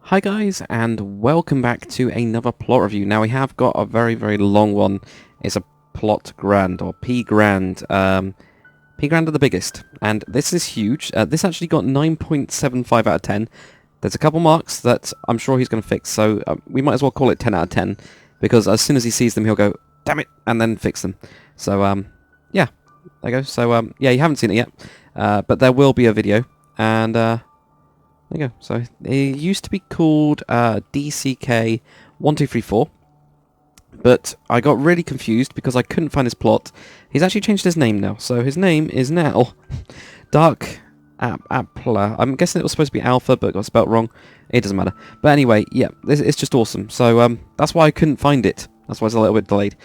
Hi guys, and welcome back to another plot review. Now we have got a very long one. It's a plot grand, or P grand. P grand are the biggest, and this is huge. This actually got 9.75 out of 10. There's a couple marks that I'm sure he's going to fix, so we might as well call it 10 out of 10, because as soon as he sees them he'll go, damn it, and then fix them. So yeah, there you go. So yeah, you haven't seen it yet, but there will be a video, and there you go. So it used to be called DCK1234, but I got really confused because I couldn't find his plot. He's actually changed his name now, so his name is now DakrCraft.playat. I'm guessing it was supposed to be Alpha, but got spelt wrong. It doesn't matter. But anyway, yeah, it's just awesome. So that's why I couldn't find it. That's why it's a little bit delayed.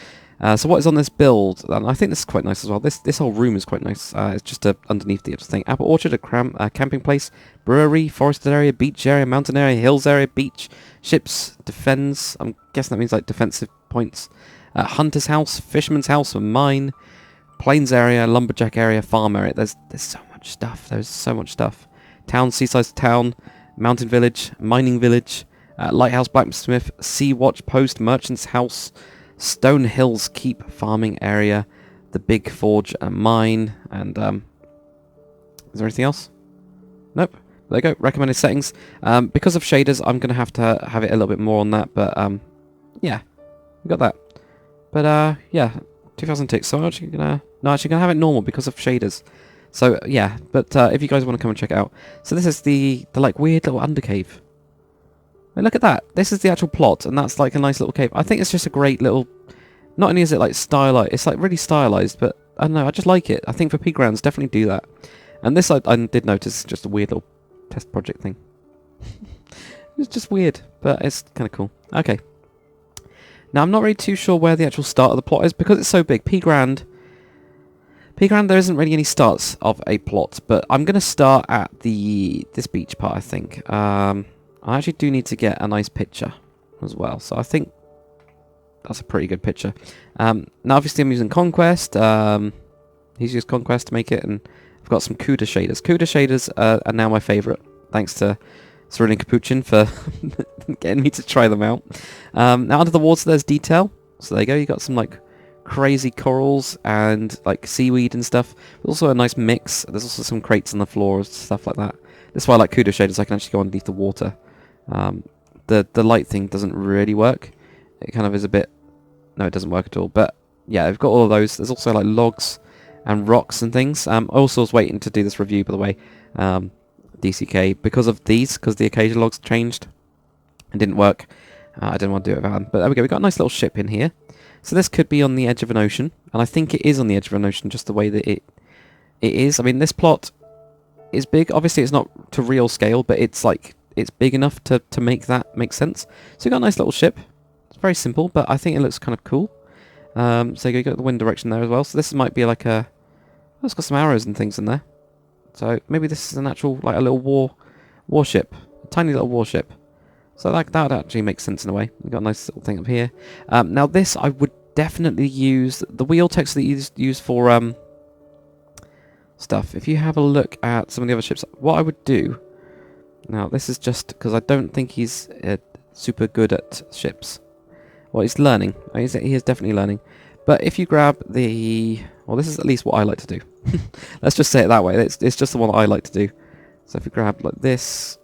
So what is on this build? And I think this is quite nice as well. This whole room is quite nice. It's just underneath the thing. Apple orchard, a camping place, brewery, forested area, beach area, mountain area, hills area, beach, ships, defense. I'm guessing that means like defensive points. Hunter's house, fisherman's house, a mine, plains area, lumberjack area, farm area. There's so much stuff. There's so much stuff. Town, seaside town, mountain village, mining village, lighthouse, blacksmith, sea watch post, merchant's house, Stone Hills Keep farming area, the big forge and mine, and is there anything else? Nope. There you go. Recommended settings. Because of shaders, I'm gonna have to have it a little bit more on that, but yeah, we got that. But yeah, 2000 ticks. So I'm actually gonna have it normal because of shaders. So yeah, but if you guys want to come and check it out, so this is the like weird little undercave. And look at that. This is the actual plot, and that's like a nice little cave. I think it's just a great little... Not only is it like stylized, it's like really stylized, but I don't know, I just like it. I think for P grounds, definitely do that. And this I did notice, just a weird little test project thing. It's just weird, but it's kind of cool. Okay. Now I'm not really too sure where the actual start of the plot is, because it's so big. P grand, there isn't really any starts of a plot, but I'm going to start at this beach part, I think. I actually do need to get a nice picture as well, so I think that's a pretty good picture. Now obviously I'm using Conquest. He's used Conquest to make it, and I've got some CUDA shaders. CUDA shaders are now my favourite, thanks to Cerulean Capuchin for getting me to try them out. Now under the water there's detail, so there you go, you got some like crazy corals and like seaweed and stuff. There's also a nice mix. There's also some crates on the floor, stuff like that. That's why I like CUDA shaders, I can actually go underneath the water. The light thing doesn't really work. It kind of is a bit... No, it doesn't work at all. But yeah, I've got all of those. There's also like logs and rocks and things. I also was waiting to do this review, by the way, DCK, because of these, because the occasional logs changed and didn't work. I didn't want to do it without them. But there we go, we've got a nice little ship in here. So this could be on the edge of an ocean, and I think it is on the edge of an ocean, just the way that it is. I mean, this plot is big. Obviously, it's not to real scale, but it's like... It's big enough to make that make sense. So you've got a nice little ship. It's very simple, but I think it looks kind of cool. So you got the wind direction there as well. So this might be like a... Oh, it's got some arrows and things in there. So maybe this is an actual, like a little warship. A tiny little warship. So that would actually make sense in a way. We've got a nice little thing up here. Now this, I would definitely use the wheel text that you use for stuff. If you have a look at some of the other ships, what I would do... Now, this is just because I don't think he's super good at ships. Well, he's learning. He is definitely learning. But if you grab the... Well, this is at least what I like to do. Let's just say it that way. It's just the one that I like to do. So if you grab like this,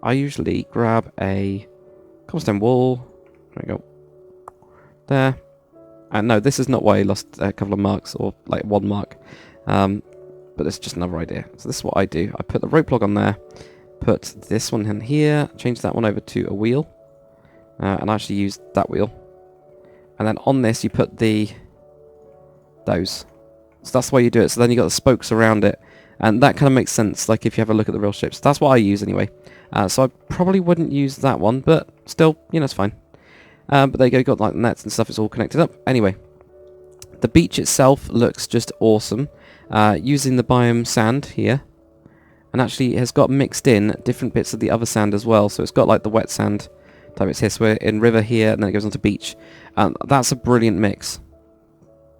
I usually grab a cobblestone wall. There we go. There. And no, this is not why I lost a couple of marks, or like 1 mark. But it's just another idea. So this is what I do. I put the rope log on there. Put this one in here, change that one over to a wheel, and I actually use that wheel. And then on this you put those. So that's the way you do it. So then you got the spokes around it, and that kind of makes sense. Like if you have a look at the real ships, that's what I use anyway. So I probably wouldn't use that one, but still, you know, it's fine. But there you go. You got like nets and stuff. It's all connected up. Anyway, the beach itself looks just awesome. Using the biome sand here. And actually has got mixed in different bits of the other sand as well. So it's got like the wet sand type bits here. So we're in river here, and then it goes on to beach. That's a brilliant mix.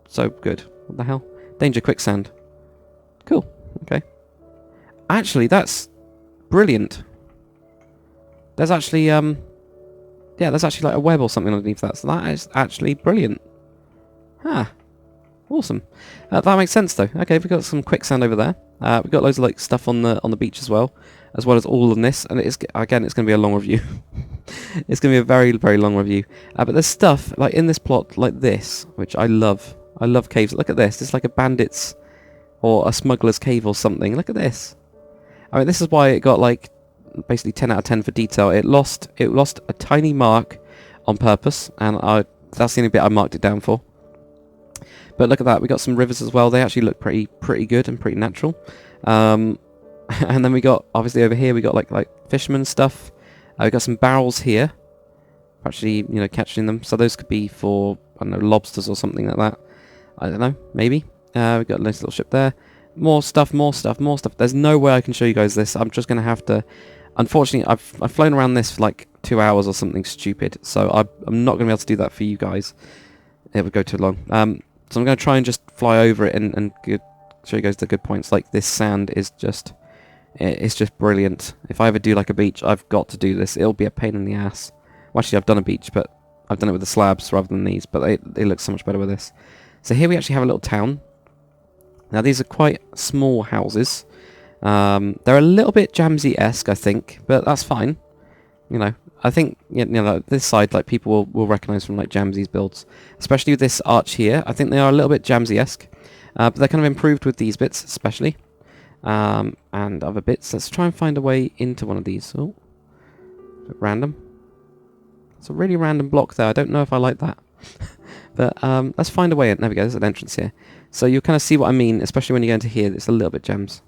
So good. What the hell? Danger quicksand. Cool. Okay. Actually, that's brilliant. there's actually yeah, there's actually like a web or something underneath that. So that is actually brilliant. Ah, awesome. That makes sense though. Okay, we've got some quicksand over there. We've got loads of like stuff on the beach as well as all of this. And it is, again, it's going to be a long review. It's going to be a very, very long review. But there's stuff like in this plot like this, which I love. I love caves. Look at this. It's like a bandit's or a smuggler's cave or something. Look at this. I mean, this is why it got like basically 10 out of 10 for detail. It lost a tiny mark on purpose, and that's the only bit I marked it down for. But look at that, we got some rivers as well. They actually look pretty good and pretty natural. And then we got, obviously over here, we got like fisherman stuff. We got some barrels here. Actually, you know, catching them. So those could be for, I don't know, lobsters or something like that. I don't know, maybe. We got a nice little ship there. More stuff. There's no way I can show you guys this. I'm just going to have to... Unfortunately, I've flown around this for like 2 hours or something stupid. So I'm not going to be able to do that for you guys. It would go too long. So I'm going to try and just fly over it and show you guys the good points. Like this sand is just... It's just brilliant. If I ever do like a beach, I've got to do this. It'll be a pain in the ass. Well, actually, I've done a beach, but I've done it with the slabs rather than these. But they look so much better with this. So here we actually have a little town. Now these are quite small houses. They're a little bit Jamsy-esque, I think, but that's fine. You know, I think you know this side, like people will recognise from like Jamsy's builds, especially with this arch here. I think they are a little bit Jamsy-esque, but they're kind of improved with these bits, especially, and other bits. Let's try and find a way into one of these. Oh, a bit random. It's a really random block there. I don't know if I like that. But let's find a way in. There we go, there's an entrance here. So you'll kind of see what I mean, especially when you go into here. It's a little bit gems.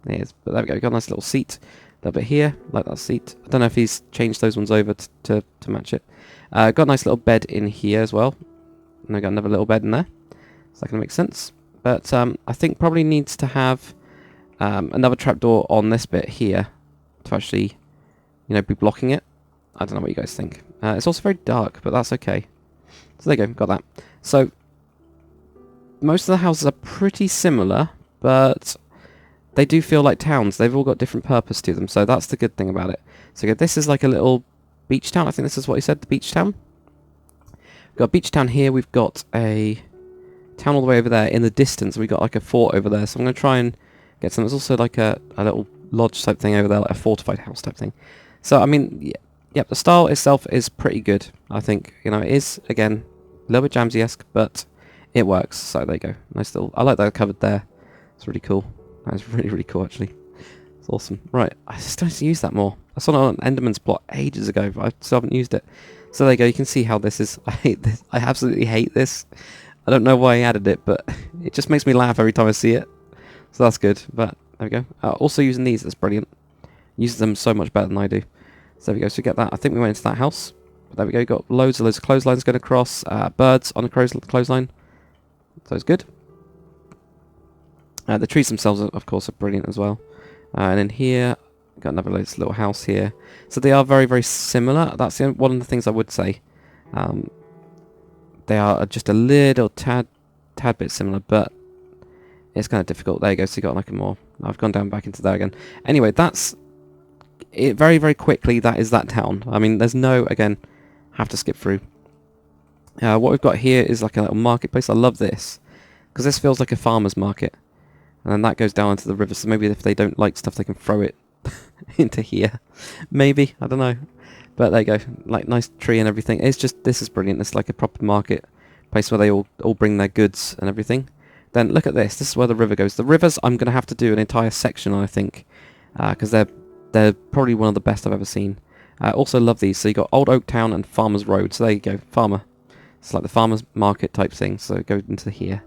There it is. But there we go, we've got a nice little seat. A little bit here, like that seat. I don't know if he's changed those ones over to match it. Got a nice little bed in here as well. And I've got another little bed in there. So that can make sense. But I think probably needs to have another trapdoor on this bit here to actually, you know, be blocking it. I don't know what you guys think. It's also very dark, but that's okay. So there you go, got that. So, most of the houses are pretty similar, but they do feel like towns. They've all got different purpose to them, so that's the good thing about it. So this is like a little beach town. I think this is what he said, the beach town. We've got a beach town here. We've got a town all the way over there. In the distance, we've got like a fort over there. So I'm going to try and get some. There's also like a little lodge type thing over there, like a fortified house type thing. So, I mean, yeah. Yep, the style itself is pretty good, I think. You know, it is, again, a little bit Jamsy-esque, but it works. So there you go. Nice little... I like that covered there. It's really cool. That is really, really cool, actually. It's awesome. Right, I just don't use that more. I saw it on Enderman's plot ages ago, but I still haven't used it. So there you go. You can see how this is. I hate this. I absolutely hate this. I don't know why he added it, but it just makes me laugh every time I see it. So that's good. But there we go. Also using these, that's brilliant. Uses them so much better than I do. So there we go, so we get that. I think we went into that house. But there we go, got loads of clotheslines going across. Birds on a clothesline. So it's good. The trees themselves, of course, are brilliant as well. And then here, got another little house here. So they are very, very similar. That's one of the things I would say. They are just a little tad bit similar, but it's kind of difficult. There you go, so you got like a more... I've gone down back into there again. Anyway, that's... it very, very quickly, that is that town. I mean, there's no, again, have to skip through. What we've got here is like a little marketplace. I love this, because this feels like a farmer's market. And then that goes down into the river, so maybe if they don't like stuff, they can throw it into here. Maybe, I don't know. But there you go, like nice tree and everything. It's just, this is brilliant. It's like a proper market place where they all bring their goods and everything. Then look at this. This is where the river goes. The rivers, I'm going to have to do an entire section on, I think, because they're probably one of the best I've ever seen. I also love these. So you got Old Oak Town and Farmer's Road. So there you go, Farmer. It's like the farmer's market type thing. So go into here.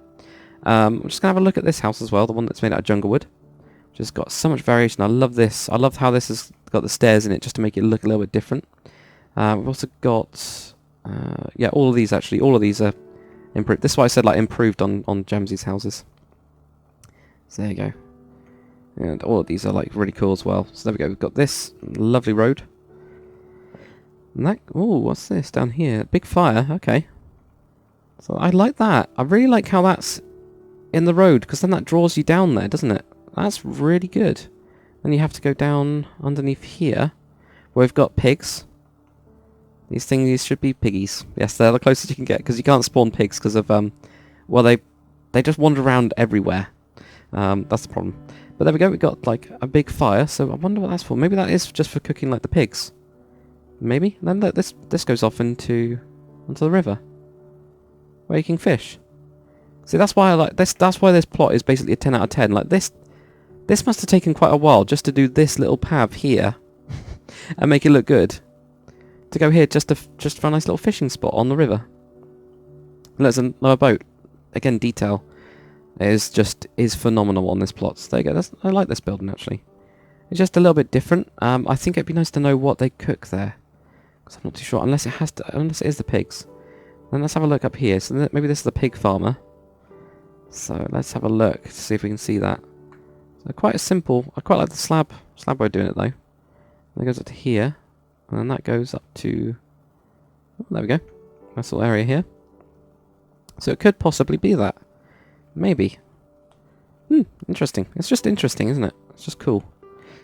I'm just going to have a look at this house as well. The one that's made out of jungle wood. Which has got so much variation. I love this. I love how this has got the stairs in it just to make it look a little bit different. We've also got... yeah, all of these actually. All of these are improved. This is why I said like improved on Jamsy's houses. So there you go. And all of these are like really cool as well. So there we go. We've got this lovely road. And that, oh, what's this down here? Big fire. Okay. So I like that. I really like how that's in the road, because then that draws you down there, doesn't it? That's really good. And you have to go down underneath here, We've got pigs. These things should be piggies. Yes, they're the closest you can get, because you can't spawn pigs because of, well, they just wander around everywhere. That's the problem. But there we go, we've got, like, a big fire, so I wonder what that's for. Maybe that is just for cooking, like, the pigs. Maybe? And then this goes off onto the river, where you can fish. See, that's why I like this. That's why this plot is basically a 10 out of 10. Like, this must have taken quite a while just to do this little path here and make it look good. To go here just for a nice little fishing spot on the river. And there's another boat. Again, detail is phenomenal on this plot. So there you go. I like this building, actually. It's just a little bit different. I think it'd be nice to know what they cook there, because I'm not too sure. Unless it is the pigs. Then let's have a look up here. So maybe this is the pig farmer. So let's have a look to see if we can see that. So quite a simple. I quite like the slab way of doing it, though. And it goes up to here, and then that goes up to. Oh, there we go. Nice little area here. So it could possibly be that. Maybe. Interesting. It's just interesting, isn't it? It's just cool.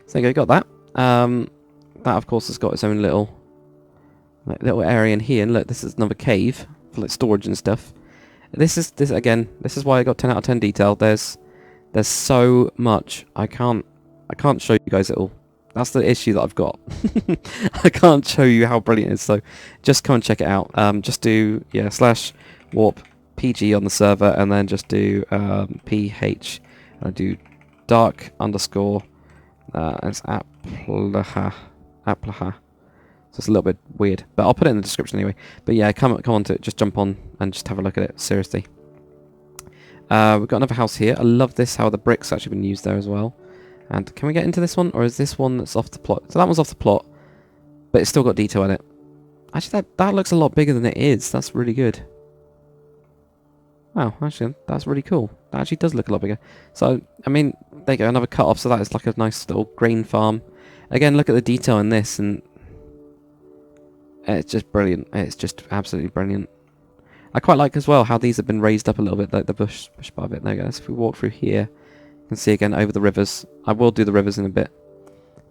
So there you go, got that. That, of course, has got its own little area in here. And look, this is another cave for like storage and stuff. This is why I got 10 out of 10 detail. There's so much. I can't show you guys it all. That's the issue that I've got. I can't show you how brilliant it is. So just come and check it out. Just do /warp PG on the server, and then just do PH. I do dark underscore. It's Aplaha. So it's a little bit weird, but I'll put it in the description anyway. But yeah, come on to it. Just jump on and just have a look at it. Seriously. We've got another house here. I love this, how the brick's actually been used there as well. And can we get into this one, or is this one that's off the plot? So that one's off the plot, but it's still got detail in it. Actually, that looks a lot bigger than it is. That's really good. Wow, actually, that's really cool. That actually does look a lot bigger. So, I mean, there you go, another cut-off. So that is like a nice little grain farm. Again, look at the detail in this, and it's just brilliant. It's just absolutely brilliant. I quite like as well how these have been raised up a little bit, like the bush part of it. There you go. So if we walk through here, you can see again over the rivers. I will do the rivers in a bit.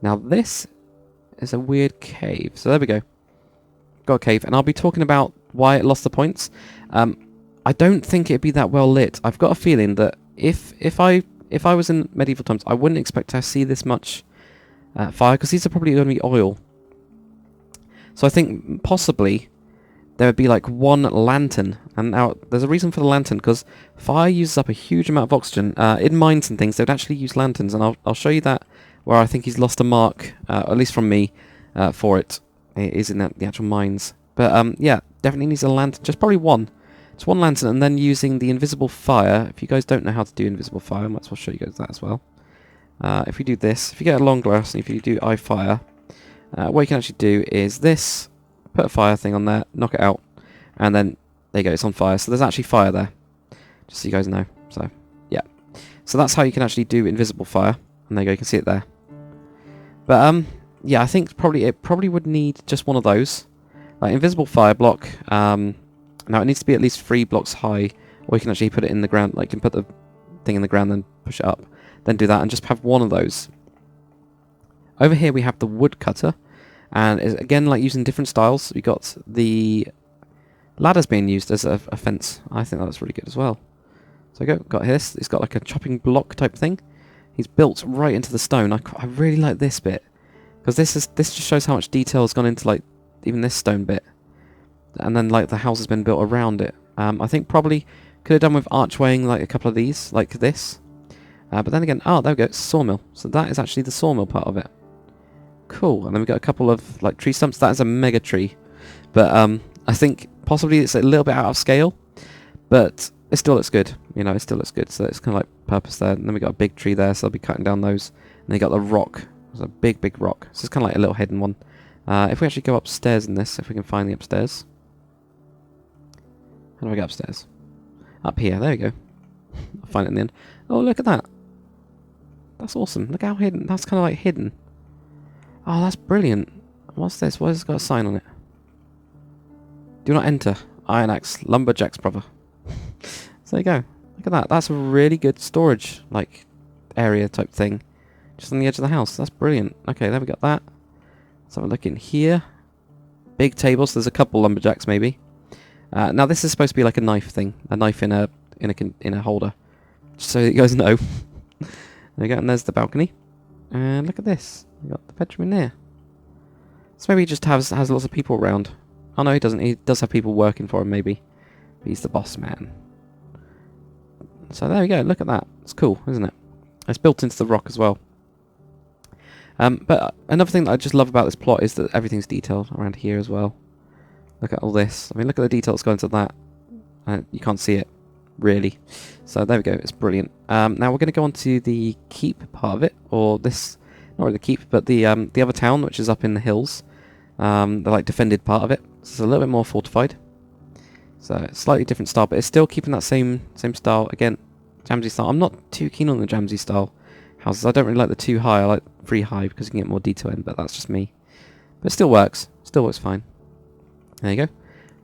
Now this is a weird cave. So there we go. Got a cave, and I'll be talking about why it lost the points. I don't think it'd be that well lit. I've got a feeling that if I was in medieval times, I wouldn't expect to see this much fire, because these are probably going to be oil. So I think possibly there would be like one lantern. And now there's a reason for the lantern, because fire uses up a huge amount of oxygen. In mines and things, they would actually use lanterns, and I'll show you that where I think he's lost a mark, at least from me, for it. It is in the actual mines. But yeah, definitely needs a lantern. Just probably one. It's one lantern, and then using the invisible fire. If you guys don't know how to do invisible fire, I might as well show you guys that as well. If we do this, if you get a long glass, and if you do eye fire, what you can actually do is this. Put a fire thing on there, knock it out, and then there you go, it's on fire. So there's actually fire there, just so you guys know. So yeah, so that's how you can actually do invisible fire, and there you go, you can see it there. But yeah, I think it probably would need just one of those, like invisible fire block. Now it needs to be at least 3 blocks high, or you can actually put it in the ground. Like you can put the thing in the ground, then push it up, then do that, and just have one of those. Over here we have the woodcutter. And it's, again, like using different styles. We got the ladders being used as a fence. I think that's really good as well. So got this. It's got like a chopping block type thing. He's built right into the stone. I really like this bit, because this just shows how much detail has gone into like even this stone bit. And then like the house has been built around it. I think probably could have done with archwaying like a couple of these, like this. But then again, there we go. It's a sawmill. So that is actually the sawmill part of it. Cool. And then we've got a couple of like tree stumps. That is a mega tree, but I think possibly it's a little bit out of scale, but it still looks good. You know, it still looks good. So it's kind of like purpose there. And then we got a big tree there, so I'll be cutting down those. And then you got the rock. It's a big rock. So it's kind of like a little hidden one. If we actually go upstairs in this, if we can find the upstairs. How do I get upstairs? Up here. There we go. I'll find it in the end. Oh, look at that. That's awesome. Look how hidden. That's kind of like hidden. Oh, that's brilliant. What's this? Why has it got a sign on it? Do not enter. Iron axe. Lumberjack's brother. So there you go. Look at that. That's a really good storage like area type thing. Just on the edge of the house. That's brilliant. Okay, there we got that. Let's have a look in here. Big tables. There's a couple lumberjacks maybe. Now this is supposed to be like a knife thing, a knife in a holder, just so that you guys know. There we go, and there's the balcony. And look at this. We got the bedroom in there. So maybe he just has lots of people around. Oh no, he doesn't. He does have people working for him maybe. But he's the boss man. So there we go. Look at that. It's cool, isn't it? It's built into the rock as well. But another thing that I just love about this plot is that everything's detailed around here as well. Look at all this. I mean, look at the detail that's gone into that. You can't see it, really. So there we go. It's brilliant. Now we're going to go on to the keep part of it, or this, not really the keep, but the other town, which is up in the hills. The like defended part of it. So it's a little bit more fortified. So slightly different style, but it's still keeping that same style. Again, Jamsey style. I'm not too keen on the Jamsey style houses. I don't really like the too high. I like 3 high because you can get more detail in, but that's just me. But it still works. Still works fine. There you go.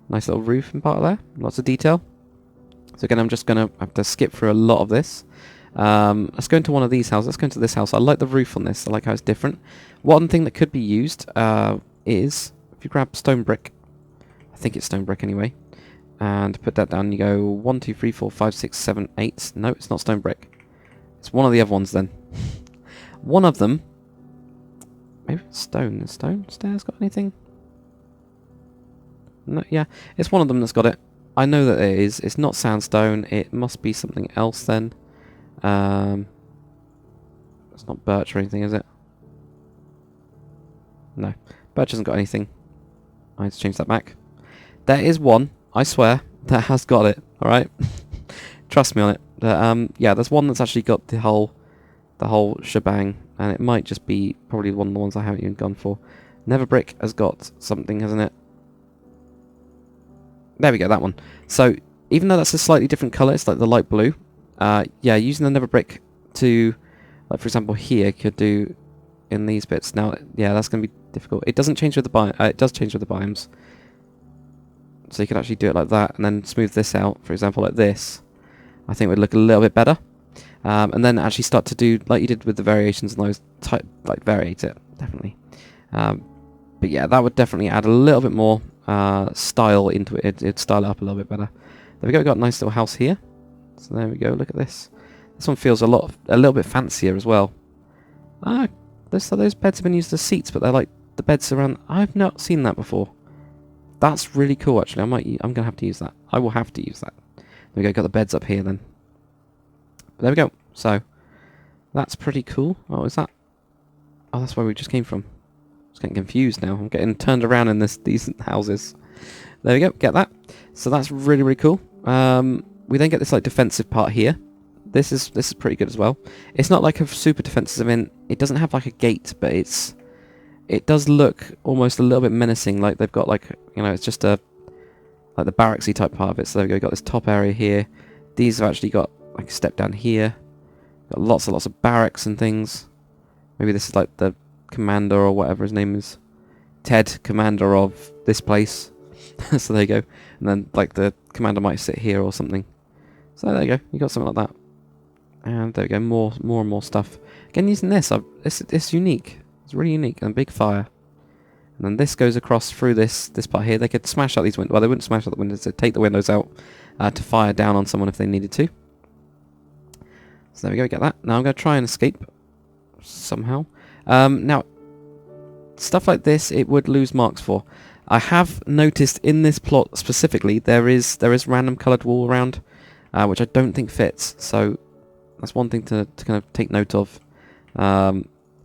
Nice little roof and part of there. Lots of detail. So again, I'm just going to have to skip through a lot of this. Let's go into one of these houses. Let's go into this house. I like the roof on this. I like how it's different. One thing that could be used is, if you grab stone brick, I think it's stone brick anyway, and put that down, you go 1, 2, 3, 4, 5, 6, 7, 8. No, it's not stone brick. It's one of the other ones then. One of them, maybe it's stone. Is stone stairs got anything? No, yeah, it's one of them that's got it. I know that it is. It's not sandstone. It must be something else then. It's not birch or anything, is it? No, birch hasn't got anything. I need to change that back. There is one, I swear, that has got it. All right, trust me on it. But, yeah, there's one that's actually got the whole shebang, and it might just be probably one of the ones I haven't even gone for. Never Brick has got something, hasn't it? There we go, that one. So, even though that's a slightly different colour, it's like the light blue, yeah, using the Never Brick to, like for example here, could do in these bits. Now, yeah, that's going to be difficult. It doesn't change with the it does change with the biomes. So you can actually do it like that, and then smooth this out, for example, like this. I think would look a little bit better. And then actually start to do, like you did with the variations and those, like variate it, definitely. But yeah, that would definitely add a little bit more style into it. It'd style it up a little bit better. There we go, we've got a nice little house here. So there we go, look at this. This one feels a little bit fancier as well. Those beds have been used as seats, but they're like the beds around. I've not seen that before. That's really cool, actually. I'm gonna have to use that. I will have to use that. There we go, got the beds up here then. But there we go. So that's pretty cool. Oh, is that? Oh, that's where we just came from. I was getting confused now. I'm getting turned around in these houses. There we go. Get that. So that's really, really cool. We then get this like defensive part here. This is pretty good as well. It's not like a super defensive it doesn't have like a gate, but it does look almost a little bit menacing. Like they've got like, you know, it's just like the barracksy type part of it. So there we go. We've got this top area here. These have actually got like a step down here. Got lots of barracks and things. Maybe this is like the commander or whatever his name is. Ted, commander of this place. So there you go. And then like the commander might sit here or something. So there you go. You got something like that. And there we go. More and more stuff. Again, using this. It's unique. It's really unique. And a big fire. And then this goes across through this part here. They could smash out these windows. Well, they wouldn't smash out the windows. They'd take the windows out to fire down on someone if they needed to. So there we go. We get that. Now I'm going to try and escape somehow. Now, stuff like this, it would lose marks for. I have noticed in this plot specifically there is random coloured wall around, which I don't think fits. So that's one thing to kind of take note of.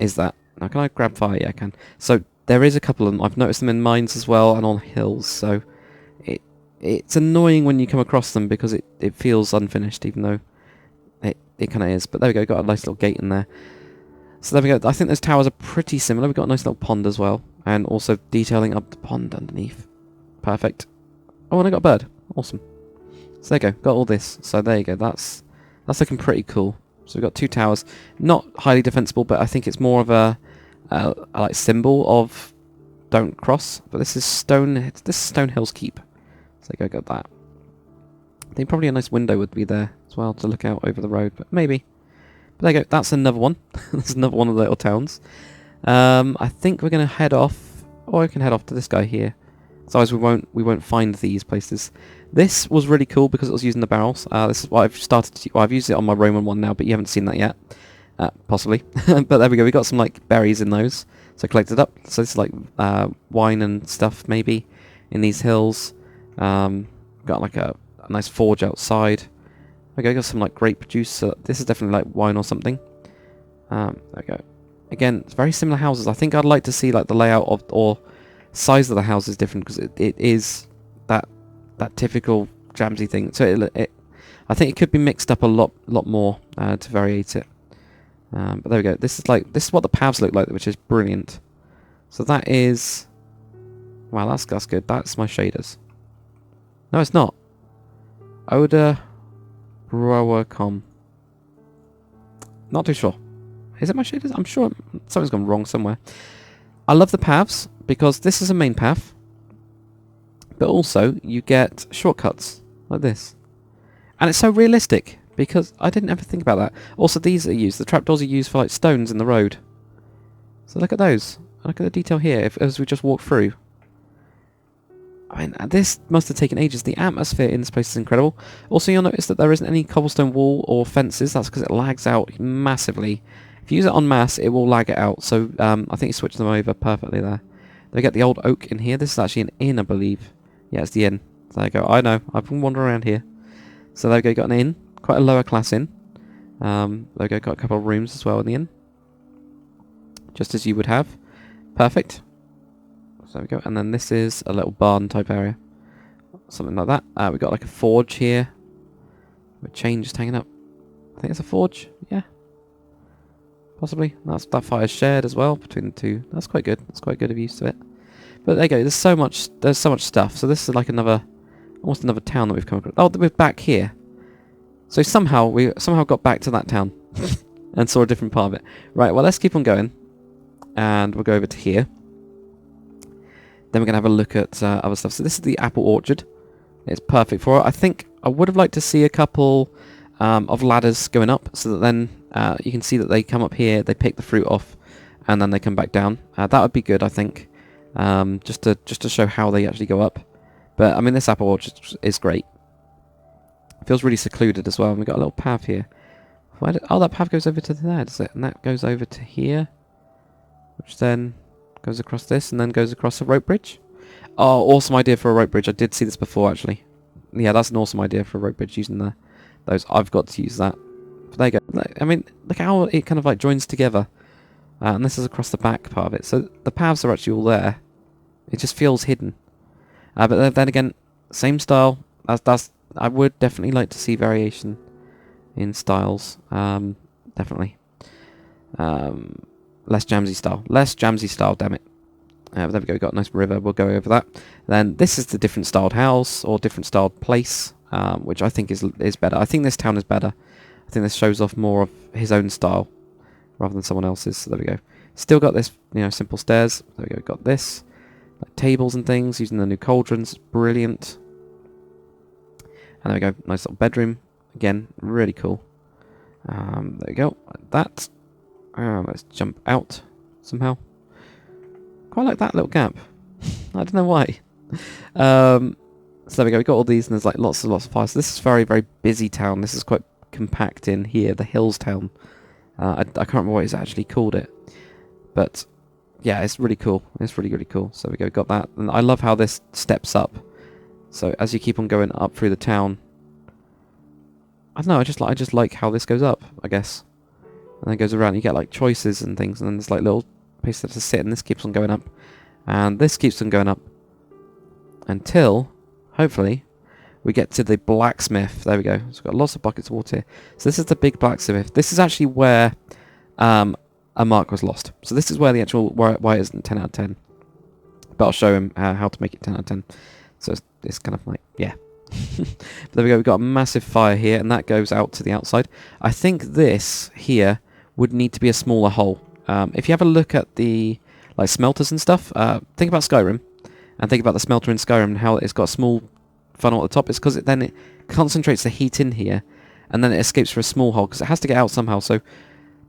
Is that now? Can I grab fire? Yeah, I can. So there is a couple of them. I've noticed them in mines as well and on hills. So it's annoying when you come across them because it feels unfinished, even though it kind of is. But there we go. Got a nice little gate in there. So there we go. I think those towers are pretty similar. We've got a nice little pond as well. And also detailing up the pond underneath. Perfect. Oh, and I got a bird. Awesome. So there you go. Got all this. So there you go. That's looking pretty cool. So we've got 2 towers. Not highly defensible, but I think it's more of a like symbol of don't cross. But this is Stone Hill's Keep. So there you go. Got that. I think probably a nice window would be there as well to look out over the road. But maybe. But there you go. That's another one. That's another one of the little towns. I think we're going to head off or I can head off to this guy here. Otherwise we won't find these places. This was really cool because it was using the barrels. This is what I've started to... Well, I've used it on my Roman one now, but you haven't seen that yet. Possibly. But there we go. We got some like berries in those. So collected up. So this is like wine and stuff maybe in these hills. Got like a nice forge outside. Okay, got some like grape juice. So this is definitely like wine or something. There we go. Again, it's very similar houses. I think I'd like to see like the layout of or size of the house is different because it is that typical Jamsy thing. So I think it could be mixed up a lot more to variate it. But there we go. This is what the paths look like, which is brilliant. So that is... Wow, that's good. That's my shaders. No, it's not. Odor Browercom. Not too sure. Is it my shaders? I'm sure something's gone wrong somewhere. I love the paths because this is a main path. But also, you get shortcuts like this. And it's so realistic. Because I didn't ever think about that. Also, these are used. The trapdoors are used for like stones in the road. So look at those. Look at the detail here. As we just walk through. I mean, this must have taken ages. The atmosphere in this place is incredible. Also, you'll notice that there isn't any cobblestone wall or fences. That's because it lags out massively. If you use it en masse, it will lag it out. So I think you switch them over perfectly there. They get the old oak in here. This is actually an inn, I believe. Yeah, it's the inn. So there you go. I know. I've been wandering around here. So there we go. Got an inn. Quite a lower class inn. There we go, got a couple of rooms as well in the inn. Just as you would have. Perfect. So there we go. And then this is a little barn type area. Something like that. We've got like a forge here. With a chain just hanging up. I think it's a forge. Yeah. Possibly. That fire's shared as well between the two. That's quite good. That's quite good of use to it. But there you go. There's so much stuff. So this is like almost another town that we've come across. Oh, we're back here. So we somehow got back to that town and saw a different part of it. Right, well, let's keep on going. And we'll go over to here. Then we're going to have a look at other stuff. So this is the apple orchard. It's perfect for it. I think I would have liked to see a couple of ladders going up so that then you can see that they come up here, they pick the fruit off, and then they come back down. That would be good, I think, just to show how they actually go up. But, I mean, this apple orchard is great. Feels really secluded as well. And we've got a little path here. Oh, that path goes over to there, does it? And that goes over to here. Which then goes across this and then goes across a rope bridge. Oh, awesome idea for a rope bridge. I did see this before, actually. Yeah, that's an awesome idea for a rope bridge using those. I've got to use that. But there you go. I mean, look how it kind of like joins together. And this is across the back part of it. So the paths are actually all there. It just feels hidden. But then again, same style. I would definitely like to see variation in styles. Definitely. Less Jamsy style. Less Jamsy style, damn it. There we go, we've got a nice river, we'll go over that. Then this is the different styled house, or different styled place, which I think is better. I think this town is better. I think this shows off more of his own style, rather than someone else's. So there we go. Still got this, simple stairs. There we go, got this. Like tables and things, using the new cauldrons. Brilliant. And there we go, nice little bedroom. Again, really cool. There we go, like that. Let's jump out somehow. Quite like that little gap. I don't know why. So there we go, we got all these and there's like lots of fires. So this is very, very busy town. This is quite compact in here, the hills town. I can't remember what it's actually called it. But yeah, it's really cool. It's really, really cool. So we go, got that. And I love how this steps up. So as you keep on going up through the town, I don't know, I just like how this goes up, I guess. And then it goes around, you get like choices and things, and then there's like little places to sit, and this keeps on going up. And this keeps on going up. Until, hopefully, we get to the blacksmith. There we go. So we've got lots of buckets of water here. So this is the big blacksmith. This is actually where a mark was lost. So this is where the actual, why it isn't 10 out of 10. But I'll show him how to make it 10 out of 10. So it's kind of like, yeah. But there we go, we've got a massive fire here, and that goes out to the outside. I think this here would need to be a smaller hole. If you have a look at the like smelters and stuff, think about Skyrim, and think about the smelter in Skyrim and how it's got a small funnel at the top. It's because then it concentrates the heat in here, and then it escapes through a small hole, because it has to get out somehow, so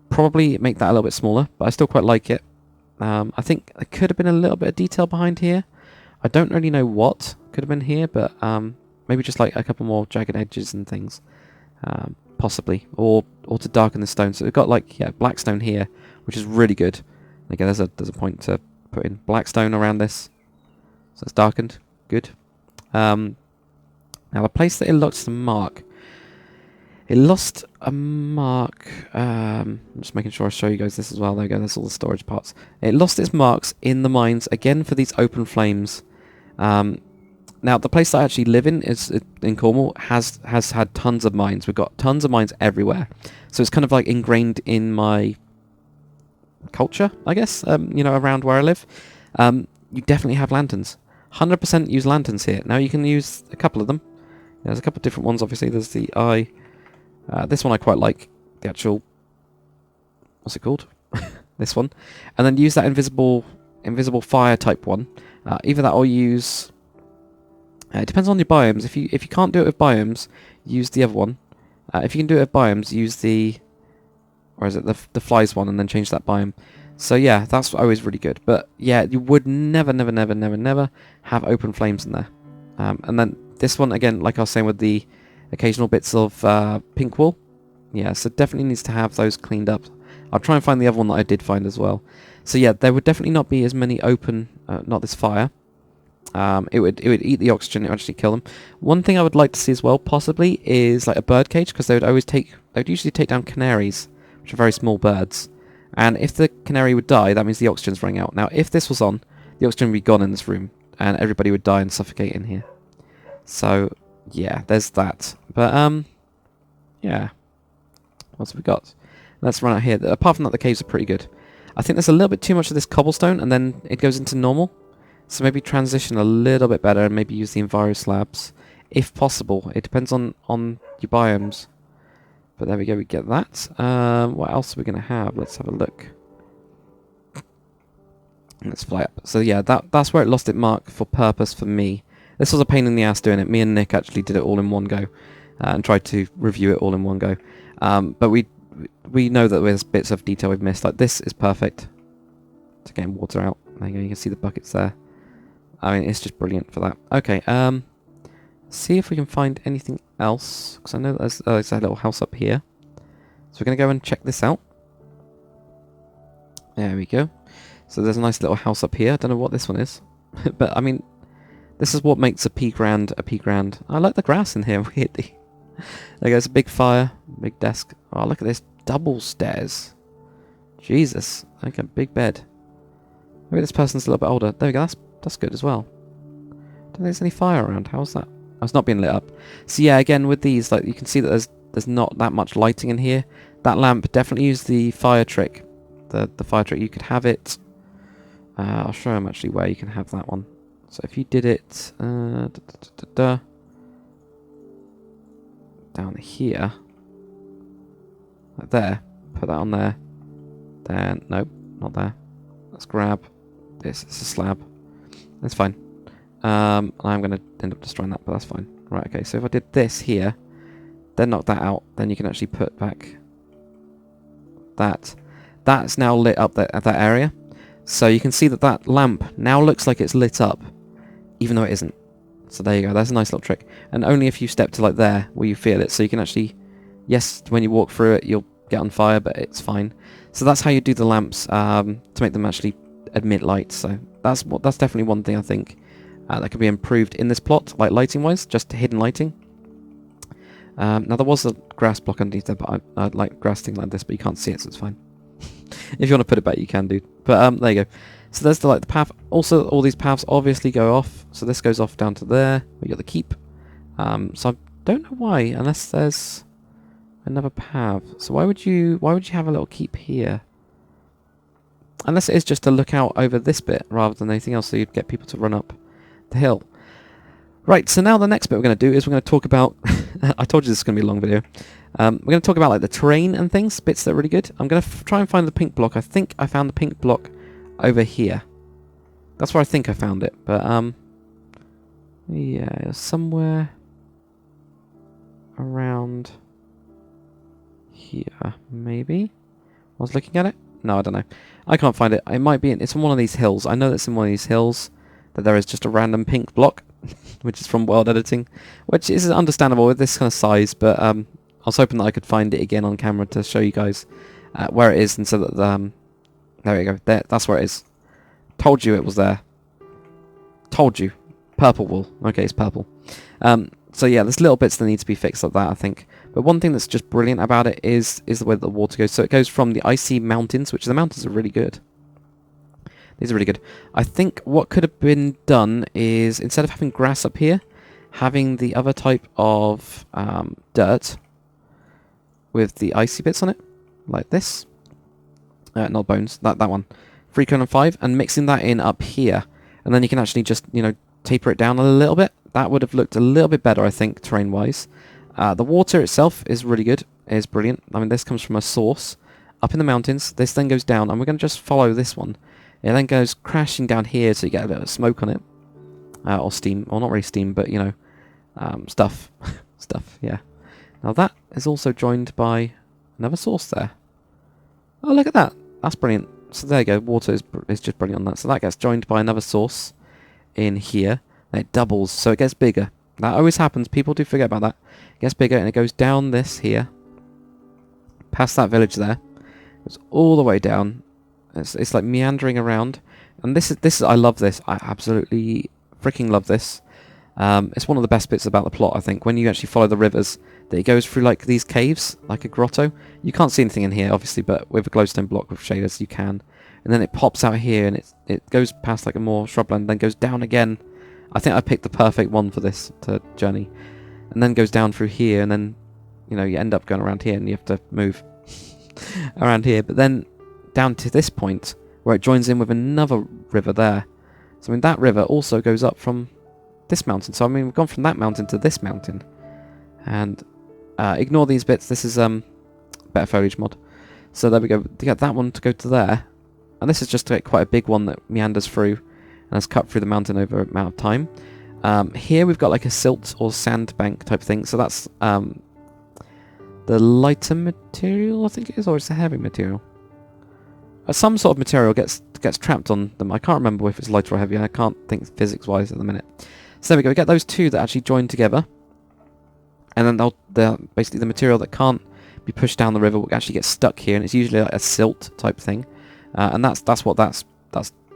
probably make that a little bit smaller, but I still quite like it. I think there could have been a little bit of detail behind here. I don't really know what could have been here, but maybe just like a couple more jagged edges and things, possibly, or to darken the stone. So we've got like black stone here, which is really good. Again, there's a point to put in black stone around this, so it's darkened. Good. Now the place that it lost a mark. It lost a mark. I'm just making sure I show you guys this as well. There we go. There's all the storage parts. It lost its marks in the mines again for these open flames. Now the place that I actually live in is in Cornwall has had tons of mines. We've got tons of mines everywhere, so it's kind of like ingrained in my culture, I guess. You know, around where I live, you definitely have lanterns. 100% use lanterns here. Now you can use a couple of them. There's a couple of different ones. Obviously, there's the eye. This one I quite like. The actual, what's it called? This one, and then use that invisible fire type one. Either that or use. It depends on your biomes. If you can't do it with biomes, use the other one. If you can do it with biomes, use the, or is it the flies one, and then change that biome. So yeah, that's always really good. But yeah, you would never have open flames in there. And then this one again, like I was saying with the occasional bits of pink wool. Yeah, so definitely needs to have those cleaned up. I'll try and find the other one that I did find as well. So yeah, there would definitely not be as many open, not this fire. It would eat the oxygen, it would actually kill them. One thing I would like to see as well, possibly, is like a bird cage, because they would usually take down canaries, which are very small birds. And if the canary would die, that means the oxygen's running out. Now, if this was on, the oxygen would be gone in this room, and everybody would die and suffocate in here. So, yeah, there's that. But, yeah. What's we got? Let's run out here. Apart from that, the caves are pretty good. I think there's a little bit too much of this cobblestone, and then it goes into normal. So maybe transition a little bit better, and maybe use the Enviro slabs, if possible. It depends on your biomes. But there we go, we get that. What else are we going to have? Let's have a look. Let's fly up. So yeah, that's where it lost its mark for purpose for me. This was a pain in the ass doing it. Me and Nick actually did it all in one go, and tried to review it all in one go. But we know that there's bits of detail we've missed. Like this is perfect to getting water out. There you go, you can see the buckets there. I mean, it's just brilliant for that. Okay, see if we can find anything else, because I know that there's a little house up here. So we're going to go and check this out. There we go. So there's a nice little house up here. I don't know what this one is. But, I mean, this is what makes a pea grand a pea grand. I like the grass in here, weirdly. There goes a big fire, big desk. Oh, look at this. Double stairs. Jesus. Like a big bed. Maybe this person's a little bit older. There we go. That's good as well. Don't think there's any fire around. How's that? Oh, it's not being lit up. So yeah, again with these, like you can see that there's not that much lighting in here. That lamp, definitely use the fire trick. The fire trick, you could have it. I'll show them actually where you can have that one. So if you did it down here, like there, put that on there. Then nope, not there. Let's grab this. It's a slab. That's fine. I'm going to end up destroying that, but that's fine. Right, okay, so if I did this here, then knock that out, then you can actually put back that. That's now lit up that area. So you can see that that lamp now looks like it's lit up, even though it isn't. So there you go, that's a nice little trick. And only if you step to like there, where you feel it. So you can actually, yes, when you walk through it, you'll get on fire, but it's fine. So that's how you do the lamps, to make them actually emit light. So that's definitely one thing I think that could be improved in this plot, like lighting wise, just hidden lighting. Now there was a grass block underneath there, but I like grass thing like this, but you can't see it, so it's fine. If you want to put it back, you can, dude. But there you go. So there's the path. Also, all these paths obviously go off. So this goes off down to there. We got the keep. So I don't know why, unless there's another path. So why would you have a little keep here? Unless it is just to look out over this bit rather than anything else, so you'd get people to run up the hill. Right, so now the next bit we're going to do is we're going to talk about... I told you this is going to be a long video. We're going to talk about like the terrain and things, bits that are really good. I'm going to try and find the pink block. I think I found the pink block over here. That's where I think I found it, but yeah, somewhere around here, maybe. I was looking at it. No, I don't know. I can't find it. It might be... It's on one of these hills. I know it's in one of these hills that there is just a random pink block, which is from world editing, which is understandable with this kind of size, but I was hoping that I could find it again on camera to show you guys where it is, and so that... there we go. There, that's where it is. Told you it was there. Told you. Purple wool. Okay, it's purple. So yeah, there's little bits that need to be fixed like that, I think. But one thing that's just brilliant about it is the way that the water goes. So it goes from the icy mountains, which the mountains are really good. These are really good. I think what could have been done is, instead of having grass up here, having the other type of dirt with the icy bits on it, like this. Not bones, that one. 3 cone and 5, and mixing that in up here. And then you can actually just, you know, taper it down a little bit. That would have looked a little bit better, I think, terrain-wise. The water itself is really good. It is brilliant. I mean, this comes from a source up in the mountains. This then goes down, and we're going to just follow this one. It then goes crashing down here, so you get a bit of smoke on it. Or steam. Or not really steam, but, you know, stuff. Stuff, yeah. Now that is also joined by another source there. Oh, look at that. That's brilliant. So there you go. Water is just brilliant on that. So that gets joined by another source in here. And it doubles, so it gets bigger. That always happens. People do forget about that. It gets bigger, and it goes down this here. Past that village there. It's all the way down. It's like meandering around. And this is I love this. I absolutely freaking love this. It's one of the best bits about the plot, I think. When you actually follow the rivers, that it goes through like these caves, like a grotto. You can't see anything in here, obviously, but with a glowstone block with shaders, you can. And then it pops out here, and it goes past like a more shrubland, then goes down again. I think I picked the perfect one for this journey. And then goes down through here, and then, you know, you end up going around here, and you have to move around here. But then down to this point, where it joins in with another river there. So, I mean, that river also goes up from this mountain. So, I mean, we've gone from that mountain to this mountain. And ignore these bits. This is better foliage mod. So there we go. To get that one to go to there. And this is just quite a big one that meanders through and has cut through the mountain over an amount of time. Here we've got like a silt or sandbank type thing. So that's the lighter material, I think it is, or it's a heavy material. Some sort of material gets trapped on them. I can't remember if it's lighter or heavy. I can't think physics-wise at the minute. So there we go. We get those two that actually join together. And then they're basically the material that can't be pushed down the river will actually get stuck here, and it's usually like a silt type thing. And that's what that's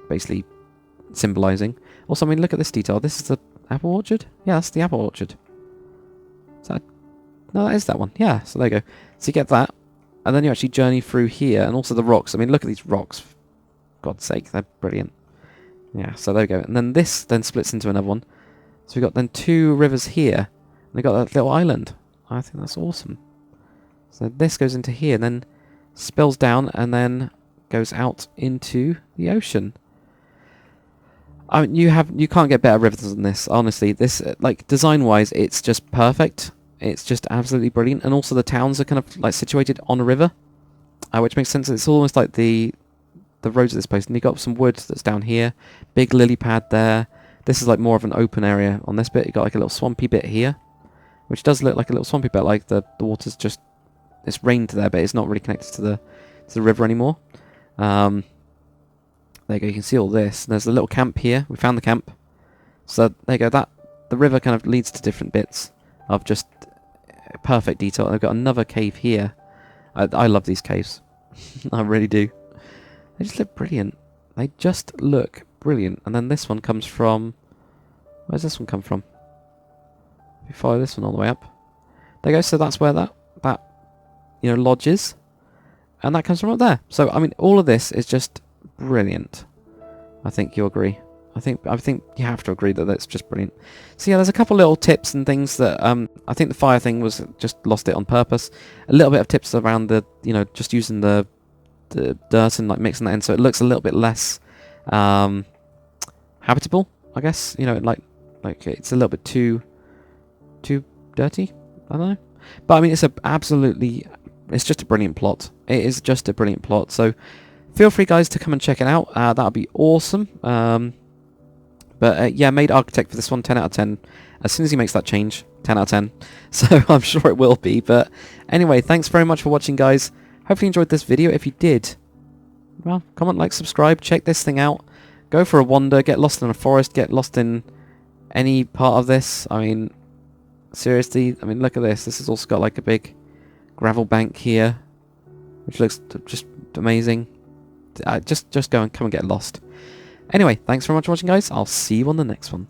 basically symbolising. Also, I mean, look at this detail. This is the apple orchard? Yeah, that's the apple orchard. No, that is that one. Yeah, so there you go. So you get that, and then you actually journey through here, and also the rocks. I mean, look at these rocks. For God's sake, they're brilliant. Yeah, so there we go. And then this then splits into another one. So we've got then 2 rivers here. And we've got that little island. I think that's awesome. So this goes into here, and then spills down, and then goes out into the ocean. I mean, you can't get better rivers than this. Honestly, this like design-wise, it's just perfect. It's just absolutely brilliant, and also the towns are kind of like situated on a river, which makes sense. It's almost like the roads of this place, and you've got some wood that's down here, big lily pad there. This is like more of an open area on this bit. You've got like a little swampy bit here, which does look like a little swampy bit, like the water's just, it's rained there, but it's not really connected to the river anymore. There you go, you can see all this. There's a little camp here. We found the camp. So there you go, the river kind of leads to different bits of just perfect detail. I've got another cave here. I love these caves. I really do. They just look brilliant. They just look brilliant. And then this one comes from, where's this one come from? If you follow this one all the way up. There you go, so that's where that you know, lodge is. And that comes from up there. So, I mean, all of this is just brilliant. I think you'll agree. I think you have to agree that that's just brilliant. So yeah, there's a couple little tips and things that I think the fire thing was just lost it on purpose. A little bit of tips around the, you know, just using the dirt and like mixing that in so it looks a little bit less habitable, I guess. You know, like it's a little bit too dirty. I don't know. But I mean, it's just a brilliant plot. It is just a brilliant plot. So feel free, guys, to come and check it out. That would be awesome. But yeah, made Architect for this one, 10 out of 10. As soon as he makes that change, 10 out of 10. So I'm sure it will be. But anyway, thanks very much for watching, guys. Hopefully you enjoyed this video. If you did, well, comment, like, subscribe, check this thing out. Go for a wander, get lost in a forest, get lost in any part of this. I mean, seriously, I mean, look at this. This has also got like a big gravel bank here, which looks just amazing. Just go and come and get lost. Anyway, thanks very much for watching, guys. I'll see you on the next one.